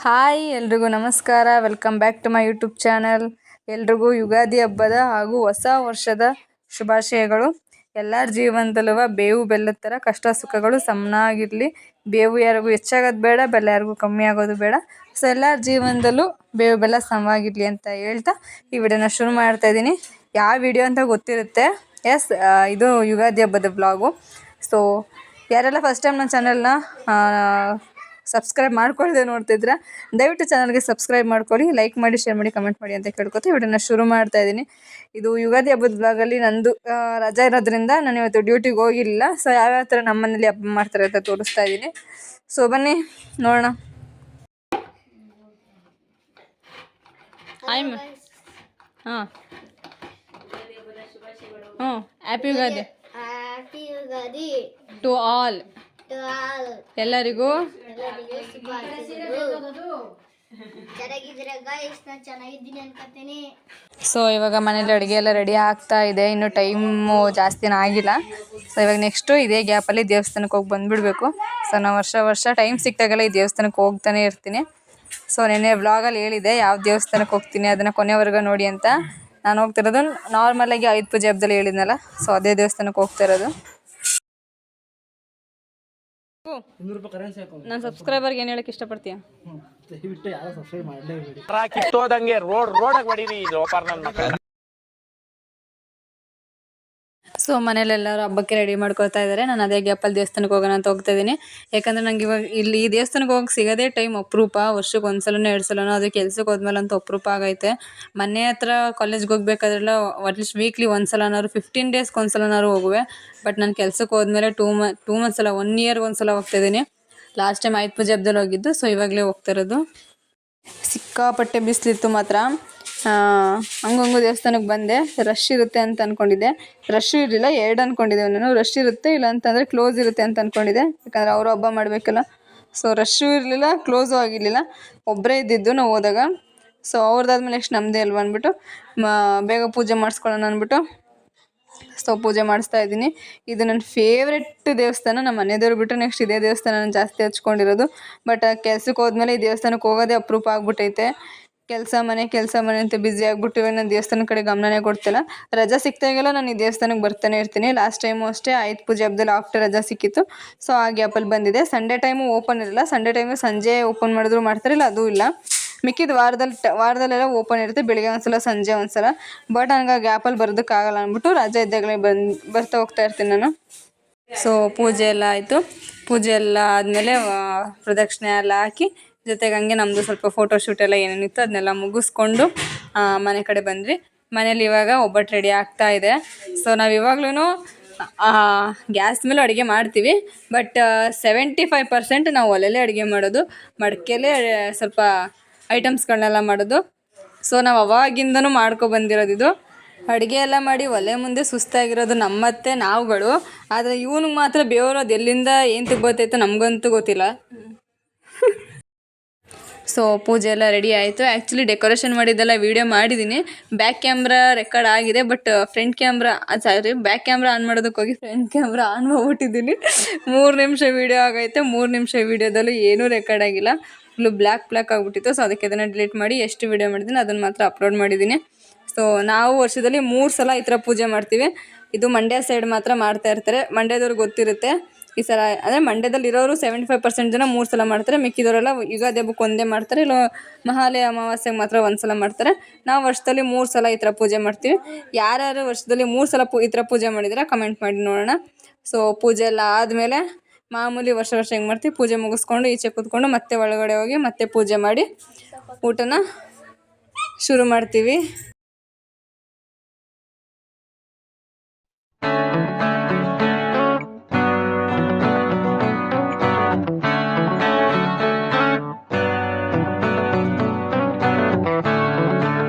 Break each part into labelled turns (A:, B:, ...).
A: Hi ಎಲ್ರಿಗೂ ನಮಸ್ಕಾರ. Welcome back to my YouTube channel. ಎಲ್ರಿಗೂ ಯುಗಾದಿ ಹಬ್ಬದ ಹಾಗೂ ಹೊಸ ವರ್ಷದ ಶುಭಾಶಯಗಳು. ಎಲ್ಲರ ಜೀವನದಲ್ಲೂ ಬೇವು ಬೆಲ್ಲದ ಥರ ಕಷ್ಟ ಸುಖಗಳು ಸಮನಾಗಿರಲಿ. ಬೇವು ಯಾರಿಗೂ ಹೆಚ್ಚಾಗೋದು ಬೇಡ, ಬೆಲ್ಲ ಯಾರಿಗೂ ಕಮ್ಮಿ ಆಗೋದು ಬೇಡ. ಸೊ ಎಲ್ಲರ ಜೀವನದಲ್ಲೂ ಬೇವು ಬೆಲ್ಲ ಸಮವಾಗಿರಲಿ ಅಂತ ಹೇಳ್ತಾ ಈ ವಿಡಿಯೋನ ಶುರು ಮಾಡ್ತಾ ಇದ್ದೀನಿ. ಯಾವ ವಿಡಿಯೋ ಅಂತ ಗೊತ್ತಿರುತ್ತೆ. ಇದು ಯುಗಾದಿ ಹಬ್ಬದ ಬ್ಲಾಗು. ಸೊ ಯಾರೆಲ್ಲ ಫಸ್ಟ್ ಟೈಮ್ ನನ್ನ ಚಾನಲ್ನ ಸಬ್ಸ್ಕ್ರೈಬ್ ಮಾಡ್ಕೊಳ್ಳದೆ ನೋಡ್ತಿದ್ರೆ ದಯವಿಟ್ಟು ಚಾನಲ್ಗೆ ಸಬ್ಸ್ಕ್ರೈಬ್ ಮಾಡ್ಕೊಳ್ಳಿ, ಲೈಕ್ ಮಾಡಿ, ಶೇರ್ ಮಾಡಿ, ಕಮೆಂಟ್ ಮಾಡಿ ಅಂತ ಕೇಳ್ಕೊತೀವಿ. ವಿಡಿಯೋನ ಶುರು ಮಾಡ್ತಾ ಇದ್ದೀನಿ. ಇದು ಯುಗಾದಿ ಹಬ್ಬದ ಬ್ಲಾಗಲ್ಲಿ ನಂದು ರಜಾ ಇರೋದ್ರಿಂದ ನಾನು ಇವತ್ತು ಡ್ಯೂಟಿಗೆ ಹೋಗಿಲ್ಲ. ಸೊ ಯಾವ್ಯಾವ ಥರ ನಮ್ಮ ಮನೇಲಿ ಹಬ್ಬ ಮಾಡ್ತಾರೆ ಅಂತ ತೋರಿಸ್ತಾ ಇದ್ದೀನಿ. ಸೊ ಬನ್ನಿ ನೋಡೋಣ. ಹಾಯ್ ಹಾಂ ಹ್ಯಾಪಿ ಯುಗಾದಿ ಟು ಆಲ್. ಎಲ್ಲರಿಗೂ ಸೊ ಇವಾಗ ಮನೇಲಿ ಅಡುಗೆ ಎಲ್ಲ ರೆಡಿ ಆಗ್ತಾ ಇದೆ. ಇನ್ನು ಟೈಮು ಜಾಸ್ತಿನ ಆಗಿಲ್ಲ. ಸೊ ಇವಾಗ ನೆಕ್ಸ್ಟು ಇದೇ ಗ್ಯಾಪಲ್ಲಿ ದೇವಸ್ಥಾನಕ್ಕೆ ಹೋಗಿ ಬಂದುಬಿಡ್ಬೇಕು. ಸೊ ನಾವು ವರ್ಷ ಟೈಮ್ ಸಿಕ್ತಾಗೆಲ್ಲ ಈ ದೇವಸ್ಥಾನಕ್ಕೆ ಹೋಗ್ತಾನೆ ಇರ್ತೀನಿ. ಸೊ ನೆನ್ನೆ ವ್ಲಾಗಲ್ಲಿ ಹೇಳಿದೆ ಯಾವ ದೇವಸ್ಥಾನಕ್ಕೆ ಹೋಗ್ತೀನಿ ಅದನ್ನು ಕೊನೆವರೆಗೂ ನೋಡಿ ಅಂತ. ನಾನು ಹೋಗ್ತಿರೋದು ನಾರ್ಮಲಾಗಿ ಆಯುಧ ಪೂಜೆ ಹಬ್ಬದಲ್ಲಿ ಹೇಳಿದ್ನಲ್ಲ, ಸೊ ಅದೇ ದೇವಸ್ಥಾನಕ್ಕೆ ಹೋಗ್ತಾ ಇರೋದು. ನನ್ನ ಸಬ್ಸ್ಕ್ರೈಬರ್ಗೆ ಏನು ಹೇಳಕ್ಕೆ ಇಷ್ಟಪಡ್ತೀಯ?
B: ದಯವಿಟ್ಟು ಯಾರು ಸಬ್ಸ್ಕ್ರೈಬ್ ಮಾಡಲೇಬೇಡಿ. ಕಿತ್ತೋದಂಗೆ ರೋಡ್ ಹೊಡೀರಿ ಲೋಪಾರ್ ನನ್ನ ಮಕ್ಕಳ.
A: ಸೊ ಮನೇಲೆಲ್ಲರೂ ಹಬ್ಬಕ್ಕೆ ರೆಡಿ ಮಾಡ್ಕೊಳ್ತಾ ಇದ್ದಾರೆ. ನಾನು ಅದೇ ಗ್ಯಾಪಲ್ಲಿ ದೇವಸ್ಥಾನಕ್ಕೆ ಹೋಗೋಣ ಅಂತ ಹೋಗ್ತಾ ಇದ್ದೀನಿ. ಯಾಕಂದರೆ ನಂಗೆ ಇವಾಗ ಇಲ್ಲಿ ಈ ದೇವಸ್ಥಾನಕ್ಕೆ ಹೋಗಕ್ಕೆ ಸಿಗೋದೇ ಟೈಮ್ ಅಪರೂಪ. ವರ್ಷಕ್ಕೆ ಒಂದು ಸಲನೋ 2 ಸಲನೋ, ಅದು ಕೆಲ್ಸಕ್ಕೆ ಹೋದ್ಮೇಲೆ ಅಂತೂ ಅಪರೂಪ ಆಗೈತೆ. ಮನೆ ಹತ್ರ ಕಾಲೇಜ್ಗೆ ಹೋಗ್ಬೇಕಾದ್ರೆಲ್ಲ ಅಟ್ಲೀಸ್ಟ್ ವೀಕ್ಲಿ ಒಂದು ಸಲನಾದ್ರು 15 ಡೇಸ್ಗೆ ಒಂದು ಸಲನಾದ್ರು ಹೋಗುವೆ. ಬಟ್ ನಾನು ಕೆಲ್ಸಕ್ಕೆ ಹೋದ್ಮೇಲೆ 2 ಮಂತ್ಸ್ ಅಲ್ಲ 1 ಇಯರ್ಗೆ ಒಂದು ಸಲ ಹೋಗ್ತಾ ಇದ್ದೀನಿ. ಲಾಸ್ಟ್ ಟೈಮ್ ಆಯುಧ ಪೂಜೆ ಹಬ್ಬದಲ್ಲಿ ಹೋಗಿದ್ದು. ಸೊ ಇವಾಗಲೇ ಹೋಗ್ತಾ ಇರೋದು. ಸಿಕ್ಕಾಪಟ್ಟೆ ಬಿಸಿಲಿತ್ತು ಮಾತ್ರ. ಹಂಗಂಗು ದೇವಸ್ಥಾನಕ್ಕೆ ಬಂದೆ. ರಶ್ ಇರುತ್ತೆ ಅಂತ ಅಂದ್ಕೊಂಡಿದ್ದೆ. ರಶ್ಶು ಇರಲಿಲ್ಲ. 2 ಅಂದ್ಕೊಂಡಿದ್ದೆ. ನಾನು ರಶ್ ಇರುತ್ತೆ, ಇಲ್ಲ ಅಂತಂದರೆ ಕ್ಲೋಸ್ ಇರುತ್ತೆ ಅಂತ ಅಂದ್ಕೊಂಡಿದ್ದೆ. ಯಾಕಂದರೆ ಅವರು ಹಬ್ಬ ಮಾಡಬೇಕಲ್ಲ. ಸೊ ರಶ್ಶು ಇರಲಿಲ್ಲ, ಕ್ಲೋಸು ಆಗಿರಲಿಲ್ಲ. ಒಬ್ಬರೇ ಇದ್ದಿದ್ದು ನಾವು ಹೋದಾಗ. ಸೊ ಅವ್ರದ್ದಾದ್ಮೇಲೆ ನೆಕ್ಸ್ಟ್ ನಮ್ಮದೇ ಅಲ್ವ ಅಂದ್ಬಿಟ್ಟು ಬೇಗ ಪೂಜೆ ಮಾಡಿಸ್ಕೊಳ್ಳೋಣ ಅಂದ್ಬಿಟ್ಟು ಸೊ ಪೂಜೆ ಮಾಡಿಸ್ತಾ ಇದ್ದೀನಿ. ಇದು ನನ್ನ ಫೇವ್ರೆಟ್ ದೇವಸ್ಥಾನ. ನಮ್ಮ ಮನೆ ದೇವ್ರು ಬಿಟ್ಟರೆ ನೆಕ್ಸ್ಟ್ ಇದೇ ದೇವಸ್ಥಾನ ನಾನು ಜಾಸ್ತಿ ಹಚ್ಕೊಂಡಿರೋದು. ಬಟ್ ಕೆಲ್ಸಕ್ಕೆ ಹೋದ್ಮೇಲೆ ಈ ದೇವಸ್ಥಾನಕ್ಕೆ ಹೋಗೋದೇ ಅಪರೂಪ ಆಗ್ಬಿಟ್ಟೈತೆ. ಕೆಲಸ ಮನೆ ಅಂತ ಬ್ಯುಸಿ ಆಗಿಬಿಟ್ಟು ನಾನು ದೇವಸ್ಥಾನ ಕಡೆ ಗಮನನೇ ಕೊಡ್ತಿಲ್ಲ. ರಜಾ ಸಿಕ್ತಾಗೆಲ್ಲ ನಾನು ಈ ದೇವಸ್ಥಾನಕ್ಕೆ ಬರ್ತಾನೆ ಇರ್ತೀನಿ. ಲಾಸ್ಟ್ ಟೈಮು ಅಷ್ಟೇ ಆಯುಧ ಪೂಜೆ ಹಬ್ಬದಲ್ಲಿ ಆಫ್ಟರ್ ರಜಾ ಸಿಕ್ಕಿತ್ತು. ಸೊ ಆ ಗ್ಯಾಪಲ್ಲಿ ಬಂದಿದೆ. ಸಂಡೇ ಟೈಮು ಓಪನ್ ಇರಲ್ಲ. ಸಂಡೇ ಟೈಮು ಸಂಜೆ ಓಪನ್ ಮಾಡಿದ್ರು ಮಾಡ್ತಾರೆ, ಇಲ್ಲ ಅದು ಇಲ್ಲ. ಮಿಕ್ಕಿದ ವಾರದಲ್ಲೆಲ್ಲ ಓಪನ್ ಇರುತ್ತೆ. ಬೆಳಿಗ್ಗೆ ಒಂದ್ಸಲ, ಸಂಜೆ ಒಂದ್ಸಲ. ಬಟ್ ನನಗೆ ಆ ಗ್ಯಾಪಲ್ಲಿ ಬರೋದಕ್ಕಾಗಲ್ಲ ಅಂದ್ಬಿಟ್ಟು ರಜೆ ಇದ್ದಾಗಲೇ ಬರ್ತಾ ಹೋಗ್ತಾ ಇರ್ತೀನಿ ನಾನು. ಸೊ ಪೂಜೆ ಎಲ್ಲ ಆಯಿತು. ಪೂಜೆ ಎಲ್ಲ ಆದಮೇಲೆ ಪ್ರದಕ್ಷಿಣೆ ಎಲ್ಲ ಹಾಕಿ, ಜೊತೆಗೆ ಹಂಗೆ ನಮ್ಮದು ಸ್ವಲ್ಪ ಫೋಟೋಶೂಟ್ ಎಲ್ಲ ಏನೇನಿತ್ತು ಅದನ್ನೆಲ್ಲ ಮುಗಿಸ್ಕೊಂಡು ಮನೆ ಕಡೆ ಬಂದ್ವಿ. ಮನೇಲಿ ಇವಾಗ ಒಬ್ಬಟ್ಟು ರೆಡಿ ಆಗ್ತಾ ಇದೆ. ಸೊ ನಾವು ಇವಾಗ್ಲೂ ಗ್ಯಾಸ್ ಮೇಲೂ ಅಡುಗೆ ಮಾಡ್ತೀವಿ. ಬಟ್ 75% ನಾವು ಒಲೆಯಲ್ಲೇ ಅಡುಗೆ ಮಾಡೋದು. ಮಡಿಕೆಲೇ ಸ್ವಲ್ಪ ಐಟಮ್ಸ್ಗಳನ್ನೆಲ್ಲ ಮಾಡೋದು. ಸೊ ನಾವು ಅವಾಗಿಂದನೂ ಬಂದಿರೋದು ಇದು. ಅಡುಗೆ ಎಲ್ಲ ಮಾಡಿ ಒಲೆ ಮುಂದೆ ಸುಸ್ತಾಗಿರೋದು ನಮ್ಮತ್ತೆ ನಾವುಗಳು. ಆದರೆ ಇವನಿಗೆ ಮಾತ್ರ ಬೇವರೋದು ಎಲ್ಲಿಂದ ಏನು ತಿಗ್ಬೋತೈತೋ ನಮಗಂತೂ ಗೊತ್ತಿಲ್ಲ. ಸೊ ಪೂಜೆ ಎಲ್ಲ ರೆಡಿ ಆಯಿತು. ಆ್ಯಕ್ಚುಲಿ ಡೆಕೋರೇಷನ್ ಮಾಡಿದ್ದೆಲ್ಲ ವೀಡಿಯೋ ಮಾಡಿದ್ದೀನಿ. ಬ್ಯಾಕ್ ಕ್ಯಾಮ್ರಾ ರೆಕಾರ್ಡ್ ಆಗಿದೆ. ಬಟ್ ಬ್ಯಾಕ್ ಕ್ಯಾಮ್ರಾ ಆನ್ ಮಾಡೋದಕ್ಕೆ ಹೋಗಿ ಫ್ರಂಟ್ ಕ್ಯಾಮ್ರಾ ಆನ್ ಮಾಡ್ಬಿಟ್ಟಿದ್ದೀನಿ. 3 ನಿಮಿಷ ವೀಡಿಯೋ ಆಗೈತೆ. 3 ನಿಮಿಷ ವೀಡಿಯೋದಲ್ಲೂ ಏನೂ ರೆಕಾರ್ಡ್ ಆಗಿಲ್ಲ. ಫುಲ್ಲು ಬ್ಲ್ಯಾಕ್ ಆಗಿಬಿಟ್ಟಿತ್ತು. ಸೊ ಅದಕ್ಕೆ ಅದನ್ನು ಡಿಲೀಟ್ ಮಾಡಿ ಎಷ್ಟು ವೀಡಿಯೋ ಮಾಡಿದ್ದೀನಿ ಅದನ್ನು ಮಾತ್ರ ಅಪ್ಲೋಡ್ ಮಾಡಿದ್ದೀನಿ. ಸೊ ನಾವು ವರ್ಷದಲ್ಲಿ 3 ಸಲ ಈ ಥರ ಪೂಜೆ ಮಾಡ್ತೀವಿ. ಇದು ಮಂಡ್ಯ ಸೈಡ್ ಮಾತ್ರ ಮಾಡ್ತಾ ಇರ್ತಾರೆ. ಮಂಡ್ಯದವ್ರಿಗೆ ಗೊತ್ತಿರುತ್ತೆ. ಈ ಸಲ ಅಂದರೆ ಮಂಡ್ಯದಲ್ಲಿರೋರು 75% ಜನ 3 ಸಲ ಮಾಡ್ತಾರೆ. ಮಿಕ್ಕಿದವರೆಲ್ಲ ಯುಗಾದಿ ಹಬ್ಬಕ್ಕೆ ಒಂದೇ ಮಾಡ್ತಾರೆ, ಇಲ್ಲ ಮಹಾಲಯ ಅಮಾವಾಸ್ಯೆಗೆ ಮಾತ್ರ 1 ಸಲ ಮಾಡ್ತಾರೆ. ನಾವು ವರ್ಷದಲ್ಲಿ 3 ಸಲ ಈ ಥರ ಪೂಜೆ ಮಾಡ್ತೀವಿ. ಯಾರ್ಯಾರು ವರ್ಷದಲ್ಲಿ 3 ಸಲ ಈ ಥರ ಪೂಜೆ ಮಾಡಿದರೆ ಕಮೆಂಟ್ ಮಾಡಿ ನೋಡೋಣ. ಸೊ ಪೂಜೆ ಎಲ್ಲ ಆದಮೇಲೆ ಮಾಮೂಲಿ ವರ್ಷ ಹೆಂಗೆ ಮಾಡ್ತೀವಿ, ಪೂಜೆ ಮುಗಿಸ್ಕೊಂಡು ಈಚೆ ಕೂತ್ಕೊಂಡು ಮತ್ತೆ ಒಳಗಡೆ ಹೋಗಿ ಮತ್ತೆ ಪೂಜೆ ಮಾಡಿ ಊಟನ ಶುರು ಮಾಡ್ತೀವಿ.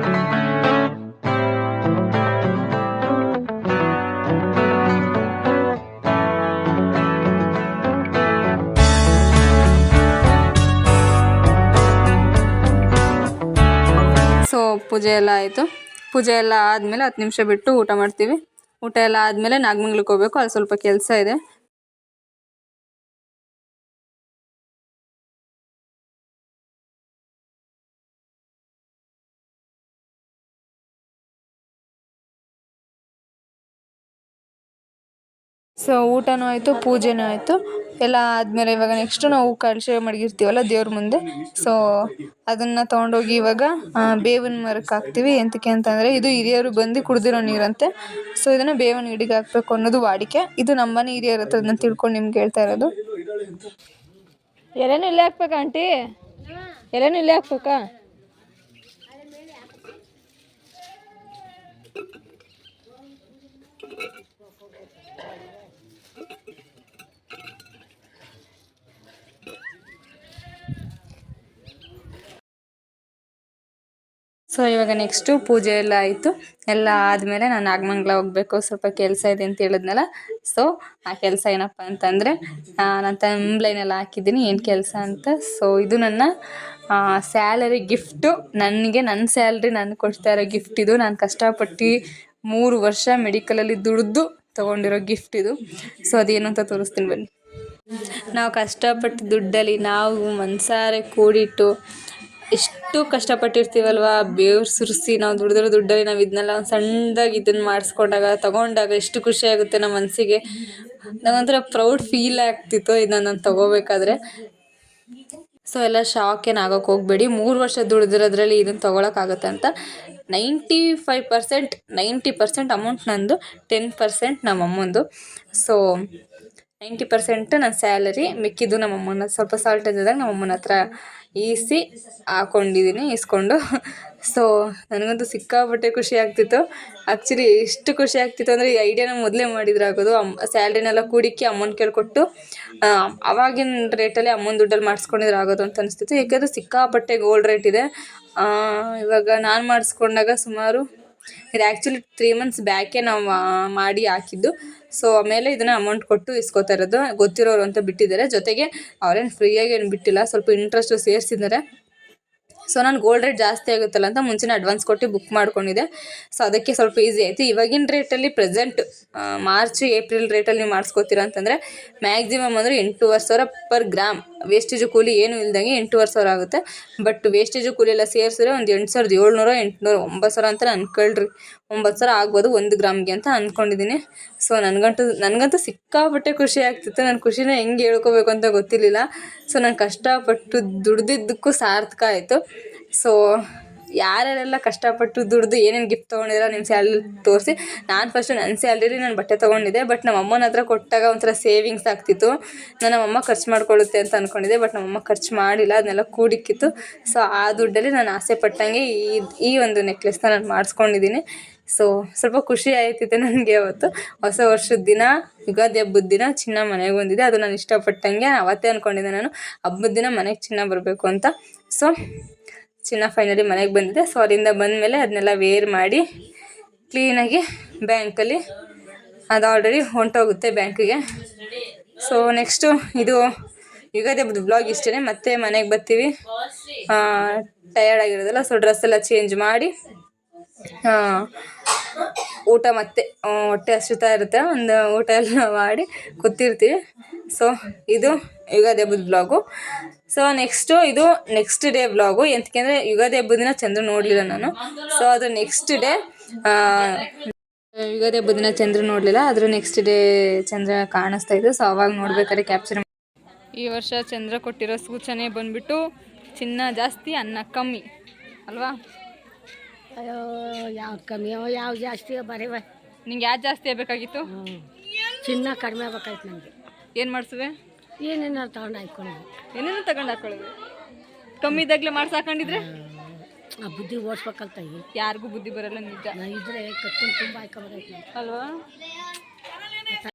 A: ಸೊ ಪೂಜೆ ಎಲ್ಲ ಆಯಿತು. ಪೂಜೆ ಎಲ್ಲ ಆದಮೇಲೆ 10 ನಿಮಿಷ ಬಿಟ್ಟು ಊಟ ಮಾಡ್ತೀವಿ. ಊಟ ಎಲ್ಲ ಆದಮೇಲೆ ನಾಗಮಂಗಲಕ್ಕೆ ಹೋಗಬೇಕು. ಅಲ್ಲಿ ಸ್ವಲ್ಪ ಕೆಲಸ ಇದೆ. ಸೊ ಊಟನೂ ಆಯಿತು, ಪೂಜೆನೂ ಆಯಿತು, ಎಲ್ಲ ಆದಮೇಲೆ ಇವಾಗ ನೆಕ್ಸ್ಟು ನಾವು ಕಳಶ ಮಡಗಿರ್ತೀವಲ್ಲ ದೇವ್ರ ಮುಂದೆ, ಸೊ ಅದನ್ನು ತೊಗೊಂಡೋಗಿ ಇವಾಗ ಬೇವಿನ ಮರಕ್ಕೆ ಹಾಕ್ತೀವಿ. ಎಂತಕ್ಕೆ ಅಂತಂದರೆ ಇದು ಹಿರಿಯರು ಬಂದು ಕುಡ್ದಿರೋ ನೀರಂತೆ. ಸೊ ಇದನ್ನು ಬೇವಿನ ಗಿಡಕ್ಕೆ ಹಾಕಬೇಕು ಅನ್ನೋದು ವಾಡಿಕೆ. ಇದು ನಮ್ಮನೆ ಹಿರಿಯರ ಹತ್ರ ನಾನು ತಿಳ್ಕೊಂಡು ನಿಮ್ಗೆ ಹೇಳ್ತಾ ಇರೋದು. ಎಲೆನೂ ಇಲ್ಲೇ ಹಾಕ್ಬೇಕಾ ಆಂಟಿ? ಎಲೆನೂ ಇಲ್ಲೇ ಹಾಕ್ಬೇಕಾ? ಸೊ ಇವಾಗ ನೆಕ್ಸ್ಟು ಪೂಜೆ ಎಲ್ಲ ಆಯಿತು. ಎಲ್ಲ ಆದಮೇಲೆ ನಾನು ನಾಗಮಂಗಲ ಹೋಗಬೇಕು, ಸ್ವಲ್ಪ ಕೆಲಸ ಇದೆ ಅಂತ ಹೇಳಿದ್ನಲ್ಲ. ಸೊ ಆ ಕೆಲಸ ಏನಪ್ಪ ಅಂತಂದರೆ ನಾನು ತಂಬ್ಲೈನೆಲ್ಲ ಹಾಕಿದ್ದೀನಿ ಏನು ಕೆಲಸ ಅಂತ. ಸೊ ಇದು ನನ್ನ ಸ್ಯಾಲರಿ ಗಿಫ್ಟು, ನನಗೆ ನನ್ನ ಸ್ಯಾಲ್ರಿ ನಾನು ಕೊಡ್ತಾ ಇರೋ ಗಿಫ್ಟ್ ಇದು. ನಾನು ಕಷ್ಟಪಟ್ಟು 3 ವರ್ಷ ಮೆಡಿಕಲಲ್ಲಿ ದುಡಿದು ತೊಗೊಂಡಿರೋ ಗಿಫ್ಟ್ ಇದು. ಸೊ ಅದೇನು ಅಂತ ತೋರಿಸ್ತೀನಿ ಬನ್ನಿ. ನಾವು ಕಷ್ಟಪಟ್ಟು ದುಡ್ಡಲ್ಲಿ ನಾವು ಮನಸಾರೆ ಕೂಡಿಟ್ಟು ಎಷ್ಟು ಕಷ್ಟಪಟ್ಟಿರ್ತೀವಲ್ವ, ಬೇವ್ರು ಸುರಿಸಿ ನಾವು ದುಡ್ದಿರೋ ದುಡ್ಡಲ್ಲಿ ನಾವು ಇದನ್ನೆಲ್ಲ ಒಂದು ಸಣ್ಣದಾಗಿ ಇದನ್ನು ಮಾಡಿಸ್ಕೊಂಡಾಗ ತೊಗೊಂಡಾಗ ಎಷ್ಟು ಖುಷಿ ಆಗುತ್ತೆ ನಮ್ಮ ಮನಸ್ಸಿಗೆ. ನಂಗೊಂಥರ ಪ್ರೌಡ್ ಫೀಲ್ ಆಗ್ತಿತ್ತು ಇದನ್ನ ನಾನು ತೊಗೋಬೇಕಾದ್ರೆ. ಸೊ ಎಲ್ಲ ಶಾಕ್ ಏನು ಆಗೋಕ್ಕೆ ಹೋಗಬೇಡಿ. 3 ವರ್ಷ ದುಡ್ದಿರೋದ್ರಲ್ಲಿ ಇದನ್ನು ತೊಗೊಳಕ್ಕಾಗುತ್ತೆ ಅಂತ. 90% ಅಮೌಂಟ್ ನಂದು, 10% ನಮ್ಮ ಅಮ್ಮಂದು. ಸೊ 90% ನನ್ನ ಸ್ಯಾಲರಿ, ಮಿಕ್ಕಿದ್ದು ನಮ್ಮ ಅಮ್ಮನ ಸ್ವಲ್ಪ ಸಾಲ್ಟ್ ಇದ್ದಾಗ ನಮ್ಮ ಅಮ್ಮನ ಹತ್ರ ಇಸ್ಕೊಂಡು. ಸೊ ನನಗಂತೂ ಸಿಕ್ಕಾಪಟ್ಟೆ ಖುಷಿ ಆಗ್ತಿತ್ತು. ಆ್ಯಕ್ಚುಲಿ ಎಷ್ಟು ಖುಷಿ ಆಗ್ತಿತ್ತು ಅಂದರೆ ಈ ಐಡಿಯಾನ ಮೊದಲೇ ಮಾಡಿದ್ರೆ ಆಗೋದು. ಸ್ಯಾಲ್ರಿನೆಲ್ಲ ಕೂಡಿಕ್ಕಿ ಅಮ್ಮನ ಕೇಳ್ಕೊಟ್ಟು ಆವಾಗಿನ ರೇಟಲ್ಲಿ ಅಮ್ಮನ ದುಡ್ಡಲ್ಲಿ ಮಾಡಿಸ್ಕೊಂಡಿದ್ರೆ ಆಗೋದು ಅಂತ ಅನಿಸ್ತಿತ್ತು. ಯಾಕೆಂದರೆ ಸಿಕ್ಕಾಪಟ್ಟೆ ಗೋಲ್ಡ್ ರೇಟ್ ಇದೆ. ಇವಾಗ ನಾನು ಮಾಡಿಸ್ಕೊಂಡಾಗ ಸುಮಾರು ಇದು ಆ್ಯಕ್ಚುಲಿ 3 months ಬ್ಯಾಕೆ ನಾವು ಮಾಡಿ ಹಾಕಿದ್ದು. ಸೊ ಆಮೇಲೆ ಇದನ್ನು ಅಮೌಂಟ್ ಕೊಟ್ಟು ಇಸ್ಕೊತಾ ಇರೋದು. ಗೊತ್ತಿರೋರು ಅಂತ ಬಿಟ್ಟಿದ್ದಾರೆ, ಜೊತೆಗೆ ಅವ್ರೇನು ಫ್ರೀಯಾಗಿ ಏನು ಬಿಟ್ಟಿಲ್ಲ, ಸ್ವಲ್ಪ ಇಂಟ್ರೆಸ್ಟು ಸೇರಿಸಿದ್ದಾರೆ. ಸೊ ನಾನು ಗೋಲ್ಡ್ ರೇಟ್ ಜಾಸ್ತಿ ಆಗುತ್ತಲ್ಲ ಅಂತ ಮುಂಚೆನೇ ಅಡ್ವಾನ್ಸ್ ಕೊಟ್ಟು ಬುಕ್ ಮಾಡ್ಕೊಂಡಿದ್ದೆ. ಸೊ ಅದಕ್ಕೆ ಸ್ವಲ್ಪ ಈಸಿ ಆಯಿತು. ಇವಾಗಿನ ರೇಟಲ್ಲಿ ಪ್ರೆಸೆಂಟ್ ಮಾರ್ಚ್ ಏಪ್ರಿಲ್ ರೇಟಲ್ಲಿ ನೀವು ಮಾಡಿಸ್ಕೋತೀರ ಅಂತಂದರೆ ಮ್ಯಾಕ್ಸಿಮಮ್ ಅಂದರೆ 8,500 ಪರ್ ಗ್ರಾಮ್. ವೇಸ್ಟೇಜು ಕೂಲಿ ಏನು ಇಲ್ದಂಗೆ 8,500 ಆಗುತ್ತೆ. ಬಟ್ ವೇಸ್ಟೇಜು ಕೂಲಿ ಎಲ್ಲ ಸೇರಿಸಿದ್ರೆ ಒಂದು 8,700, 800, 9,000 ಅಂತ ಅನ್ಕೊಳ್ರಿ. 9,000 ಆಗ್ಬೋದು 1 ಗ್ರಾಮ್ಗೆ ಅಂತ ಅಂದ್ಕೊಂಡಿದ್ದೀನಿ. ಸೊ ನನಗಂತೂ ಸಿಕ್ಕಾಪಟ್ಟೆ ಖುಷಿ ಆಗ್ತಿತ್ತು. ನನ್ನ ಖುಷಿನ ಹೆಂಗೆ ಹೇಳ್ಕೋಬೇಕು ಅಂತ ಗೊತ್ತಿರಲಿಲ್ಲ. ಸೊ ನಾನು ಕಷ್ಟಪಟ್ಟು ದುಡ್ದಿದ್ದಕ್ಕೂ ಸಾರ್ಥಕ ಆಯಿತು. ಸೊ ಯಾರ್ಯಾರೆಲ್ಲ ಕಷ್ಟಪಟ್ಟು ದುಡ್ದು ಏನೇನು ಗಿಫ್ಟ್ ತೊಗೊಂಡಿದ್ದೀರ ನಿಮ್ಮ ಸ್ಯಾಲ್ರಿ ತೋರಿಸಿ. ನಾನು ಫಸ್ಟು ನನ್ನ ಸ್ಯಾಲ್ರಿ ನಾನು ಬಟ್ಟೆ ತೊಗೊಂಡಿದ್ದೆ. ಬಟ್ ನಮ್ಮ ಅಮ್ಮನ ಹತ್ರ ಕೊಟ್ಟಾಗ ಒಂಥರ ಸೇವಿಂಗ್ಸ್ ಆಗ್ತಿತ್ತು. ನಮ್ಮಮ್ಮ ಖರ್ಚು ಮಾಡ್ಕೊಳ್ಳುತ್ತೆ ಅಂತ ಅಂದ್ಕೊಂಡಿದ್ದೆ. ಬಟ್ ನಮ್ಮಮ್ಮ ಖರ್ಚು ಮಾಡಿಲ್ಲ, ಅದನ್ನೆಲ್ಲ ಕೂಡಿಕ್ಕಿತ್ತು. ಸೊ ಆ ದುಡ್ಡಲ್ಲಿ ನಾನು ಆಸೆ ಪಟ್ಟಂಗೆ ಈ ಒಂದು ನೆಕ್ಲೆಸ್ನ ನಾನು ಮಾಡಿಸ್ಕೊಂಡಿದ್ದೀನಿ. ಸೊ ಸ್ವಲ್ಪ ಖುಷಿ ಆಯ್ತಿತ್ತು ನನಗೆ. ಅವತ್ತು ಹೊಸ ವರ್ಷದ ದಿನ, ಯುಗಾದಿ ಹಬ್ಬದ ದಿನ ಚಿನ್ನ ಮನೆಗೆ ಬಂದಿದೆ. ಅದು ನಾನು ಇಷ್ಟಪಟ್ಟಂಗೆ ಅವತ್ತೇ ಅಂದ್ಕೊಂಡಿದ್ದೆ ನಾನು, ಹಬ್ಬದ ದಿನ ಮನೆಗೆ ಚಿನ್ನ ಬರಬೇಕು ಅಂತ. ಸೊ ಚಿನ್ನ ಫೈನಲಿ ಮನೆಗೆ ಬಂದಿದೆ. ಸೊ ಅಲ್ಲಿಂದ ಬಂದಮೇಲೆ ಅದನ್ನೆಲ್ಲ ವೇರ್ ಮಾಡಿ ಕ್ಲೀನಾಗಿ ಬ್ಯಾಂಕಲ್ಲಿ ಅದು ಆಲ್ರೆಡಿ ಹೊಂಟೋಗುತ್ತೆ ಬ್ಯಾಂಕಿಗೆ. ಸೊ ನೆಕ್ಸ್ಟು ಇದು ಯುಗಾದಿ ಹಬ್ಬದ ಬ್ಲಾಗ್ ಇಷ್ಟೇ. ಮತ್ತೆ ಮನೆಗೆ ಬರ್ತೀವಿ, ಟಯರ್ಡ್ ಆಗಿರೋದಲ್ಲ. ಸೊ ಡ್ರೆಸ್ ಎಲ್ಲ ಚೇಂಜ್ ಮಾಡಿ ಊಟ ಮತ್ತೆ ಹೊಟ್ಟೆ ಹಸಿತಾ ಇರುತ್ತೆ, ಒಂದು ಊಟ ಎಲ್ಲ ಮಾಡಿ ಕೂತಿರ್ತೀವಿ. ಸೊ ಇದು ಯುಗಾದಿ ಹಬ್ಬದ ಬ್ಲಾಗು. ಸೊ ನೆಕ್ಸ್ಟು ಇದು ನೆಕ್ಸ್ಟ್ ಡೇ ಬ್ಲಾಗು. ಎಂತಕ್ಕೆ ಯುಗಾದಿ ಹಬ್ಬದ ದಿನ ಚಂದ್ರ ನೋಡಲಿಲ್ಲ ನಾನು. ಸೊ ಅದು ನೆಕ್ಸ್ಟ್ ಡೇ ಯುಗಾದಿ ಹಬ್ಬದ ದಿನ ಚಂದ್ರ ನೋಡಲಿಲ್ಲ, ಅದ್ರ ನೆಕ್ಸ್ಟ್ ಡೇ ಚಂದ್ರ ಕಾಣಿಸ್ತಾ ಇತ್ತು. ಸೊ ಅವಾಗ ನೋಡ್ಬೇಕಾದ್ರೆ ಕ್ಯಾಪ್ಚರ್. ಈ ವರ್ಷ ಚಂದ್ರ ಕೊಟ್ಟಿರೋ ಸೂಚನೆ ಬಂದುಬಿಟ್ಟು ಚಿನ್ನ ಜಾಸ್ತಿ ಅನ್ನ ಕಮ್ಮಿ ಅಲ್ವಾ?
C: ಅಯ್ಯೋ ಯಾವ್ದು ಕಮ್ಮಿ ಯಾವ ಜಾಸ್ತಿ ಬರೀವ.
A: ನಿಂಗೆ ಯಾವ್ದು ಜಾಸ್ತಿ ಆಗಬೇಕಾಗಿತ್ತು?
C: ಚಿನ್ನ ಕಡಿಮೆ ಆಗ್ಬೇಕಾಯ್ತು ನನಗೆ.
A: ಏನು ಮಾಡಿಸುವೆ?
C: ಏನೇನು ತಗೊಂಡು ಹಾಕ್ಕೊಂಡಿದ್ವಿ.
A: ಏನೇನು ತಗೊಂಡು ಹಾಕೊಳ್ಳೋದು? ಕಮ್ಮಿ ಇದ್ದಾಗಲೇ ಮಾಡ್ಸಿ ಹಾಕೊಂಡಿದ್ರೆ
C: ಆ ಬುದ್ಧಿ ಓಡಿಸ್ಬೇಕಂತ.
A: ಯಾರಿಗೂ ಬುದ್ಧಿ ಬರಲ್ಲ ನಿಜ.
C: ನಾ ಇದ್ರೆ ಕತ್ಕೊಂಡು ತುಂಬ ಹಾಕೊಂಬರೈತೆ
A: ಅಲ್ವಾ?